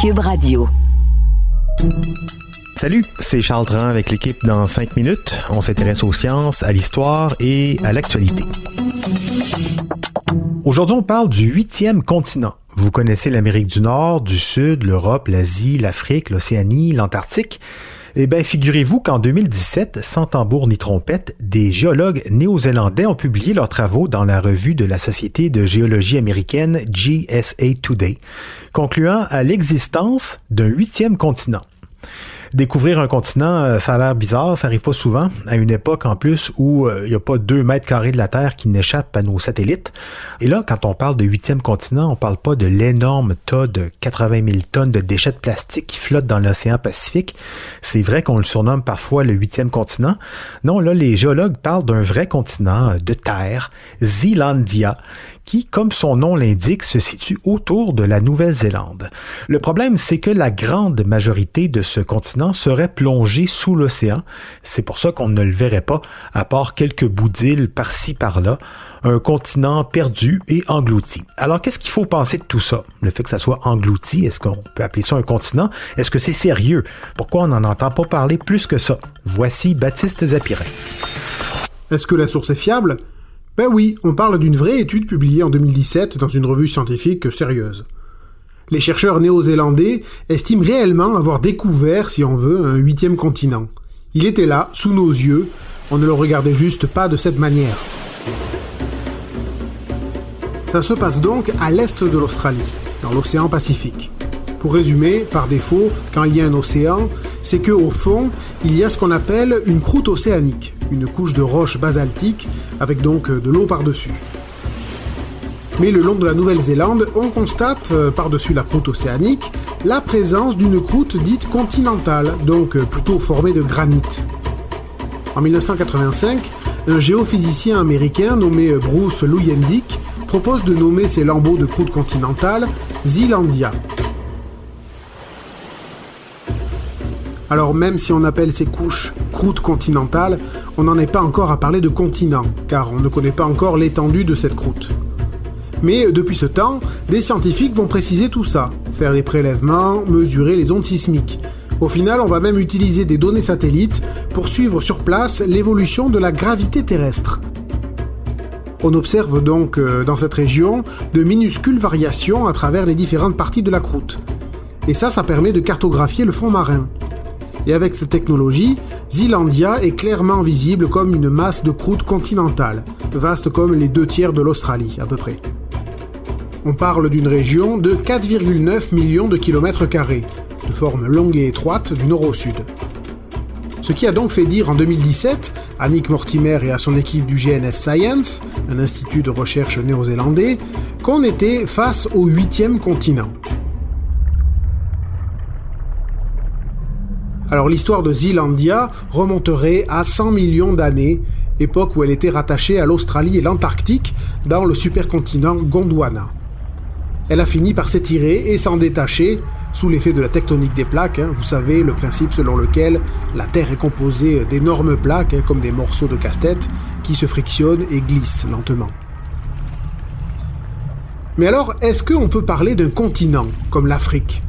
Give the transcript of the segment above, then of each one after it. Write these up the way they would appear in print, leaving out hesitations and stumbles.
Cube Radio. Salut, c'est Charles Dran avec l'équipe dans 5 minutes. On s'intéresse aux sciences, à l'histoire et à l'actualité. Aujourd'hui, on parle du 8e continent. Vous connaissez l'Amérique du Nord, du Sud, l'Europe, l'Asie, l'Afrique, l'Océanie, l'Antarctique. Eh bien, figurez-vous qu'en 2017, sans tambour ni trompette, des géologues néo-zélandais ont publié leurs travaux dans la revue de la Société de géologie américaine GSA Today, concluant à l'existence d'un 8e continent. Découvrir un continent, ça a l'air bizarre, ça arrive pas souvent, à une époque en plus où il n'y a pas 2 mètres carrés de la Terre qui n'échappent à nos satellites. Et là, quand on parle de 8e continent, on parle pas de l'énorme tas de 80 000 tonnes de déchets de plastique qui flottent dans l'océan Pacifique. C'est vrai qu'on le surnomme parfois le 8e continent. Non, là, les géologues parlent d'un vrai continent de terre, Zealandia, qui, comme son nom l'indique, se situe autour de la Nouvelle-Zélande. Le problème, c'est que la grande majorité de ce continent serait plongée sous l'océan. C'est pour ça qu'on ne le verrait pas, à part quelques bouts d'îles par-ci par-là. Un continent perdu et englouti. Alors, qu'est-ce qu'il faut penser de tout ça? Le fait que ça soit englouti, est-ce qu'on peut appeler ça un continent? Est-ce que c'est sérieux? Pourquoi on n'en entend pas parler plus que ça? Voici Baptiste Zapirin. Est-ce que la source est fiable? Ben oui, on parle d'une vraie étude publiée en 2017 dans une revue scientifique sérieuse. Les chercheurs néo-zélandais estiment réellement avoir découvert, si on veut, un 8e continent. Il était là, sous nos yeux, on ne le regardait juste pas de cette manière. Ça se passe donc à l'est de l'Australie, dans l'océan Pacifique. Pour résumer, par défaut, quand il y a un océan, c'est qu'au fond, il y a ce qu'on appelle une croûte océanique, une couche de roches basaltiques avec donc de l'eau par-dessus. Mais le long de la Nouvelle-Zélande, on constate, par-dessus la croûte océanique, la présence d'une croûte dite continentale, donc plutôt formée de granit. En 1985, un géophysicien américain nommé Bruce Luyendyk propose de nommer ces lambeaux de croûte continentale Zealandia. Alors même si on appelle ces couches croûte continentale, on n'en est pas encore à parler de continent, car on ne connaît pas encore l'étendue de cette croûte. Mais depuis ce temps, des scientifiques vont préciser tout ça, faire des prélèvements, mesurer les ondes sismiques. Au final, on va même utiliser des données satellites pour suivre sur place l'évolution de la gravité terrestre. On observe donc dans cette région de minuscules variations à travers les différentes parties de la croûte. Et ça permet de cartographier le fond marin. Et avec cette technologie, Zealandia est clairement visible comme une masse de croûte continentale, vaste comme les 2/3 de l'Australie à peu près. On parle d'une région de 4,9 millions de kilomètres carrés, de forme longue et étroite du nord au sud. Ce qui a donc fait dire en 2017 à Nick Mortimer et à son équipe du GNS Science, un institut de recherche néo-zélandais, qu'on était face au 8e continent. Alors l'histoire de Zealandia remonterait à 100 millions d'années, époque où elle était rattachée à l'Australie et l'Antarctique dans le supercontinent Gondwana. Elle a fini par s'étirer et s'en détacher sous l'effet de la tectonique des plaques, vous savez, le principe selon lequel la Terre est composée d'énormes plaques, comme des morceaux de casse-tête, qui se frictionnent et glissent lentement. Mais alors, est-ce qu'on peut parler d'un continent, comme l'Afrique ?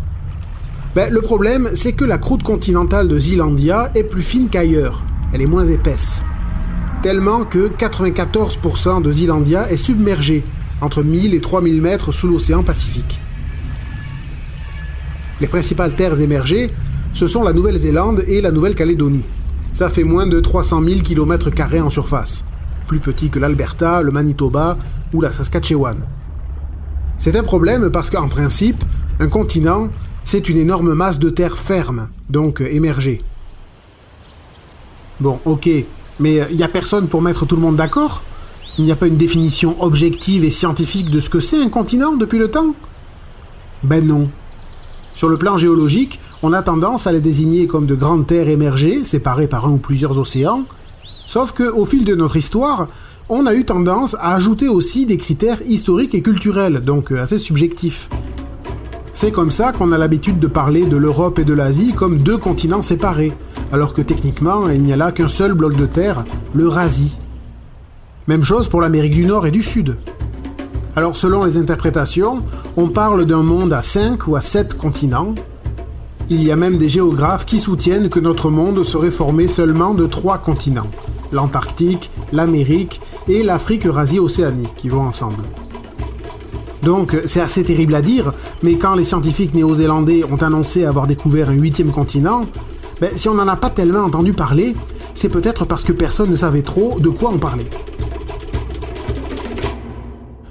Le problème, c'est que la croûte continentale de Zealandia est plus fine qu'ailleurs, elle est moins épaisse. Tellement que 94% de Zealandia est submergée, entre 1000 et 3000 mètres sous l'océan Pacifique. Les principales terres émergées, ce sont la Nouvelle-Zélande et la Nouvelle-Calédonie. Ça fait moins de 300 000 km² en surface, plus petit que l'Alberta, le Manitoba ou la Saskatchewan. C'est un problème parce qu'en principe, un continent, c'est une énorme masse de terre ferme, donc émergée. Bon, ok, mais il n'y a personne pour mettre tout le monde d'accord ? Il n'y a pas une définition objective et scientifique de ce que c'est un continent depuis le temps ? Ben non. Sur le plan géologique, on a tendance à les désigner comme de grandes terres émergées, séparées par un ou plusieurs océans, sauf qu'au fil de notre histoire, on a eu tendance à ajouter aussi des critères historiques et culturels, donc assez subjectifs. C'est comme ça qu'on a l'habitude de parler de l'Europe et de l'Asie comme 2 continents séparés, alors que techniquement, il n'y a là qu'un seul bloc de terre, l'Eurasie. Même chose pour l'Amérique du Nord et du Sud. Alors selon les interprétations, on parle d'un monde à 5 ou à 7 continents. Il y a même des géographes qui soutiennent que notre monde serait formé seulement de 3 continents. L'Antarctique, l'Amérique et l'Afrique-Eurasie-Océanie qui vont ensemble. Donc c'est assez terrible à dire, mais quand les scientifiques néo-zélandais ont annoncé avoir découvert un 8e continent, si on n'en a pas tellement entendu parler, c'est peut-être parce que personne ne savait trop de quoi on parlait.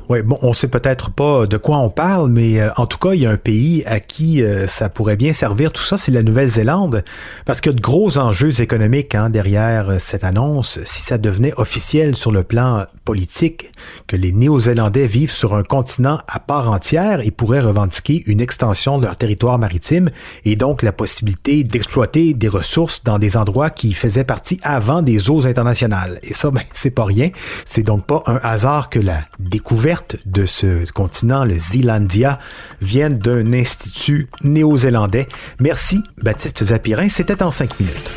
Oui, bon, on sait peut-être pas de quoi on parle, mais en tout cas, il y a un pays à qui ça pourrait bien servir. Tout ça, c'est la Nouvelle-Zélande, parce qu'il y a de gros enjeux économiques derrière cette annonce. Si ça devenait officiel sur le plan politique, que les Néo-Zélandais vivent sur un continent à part entière et pourraient revendiquer une extension de leur territoire maritime et donc la possibilité d'exploiter des ressources dans des endroits qui faisaient partie avant des eaux internationales. Et ça, c'est pas rien. C'est donc pas un hasard que la découverte de ce continent, le Zealandia, viennent d'un institut néo-zélandais. Merci, Baptiste Zapirin. C'était en 5 minutes.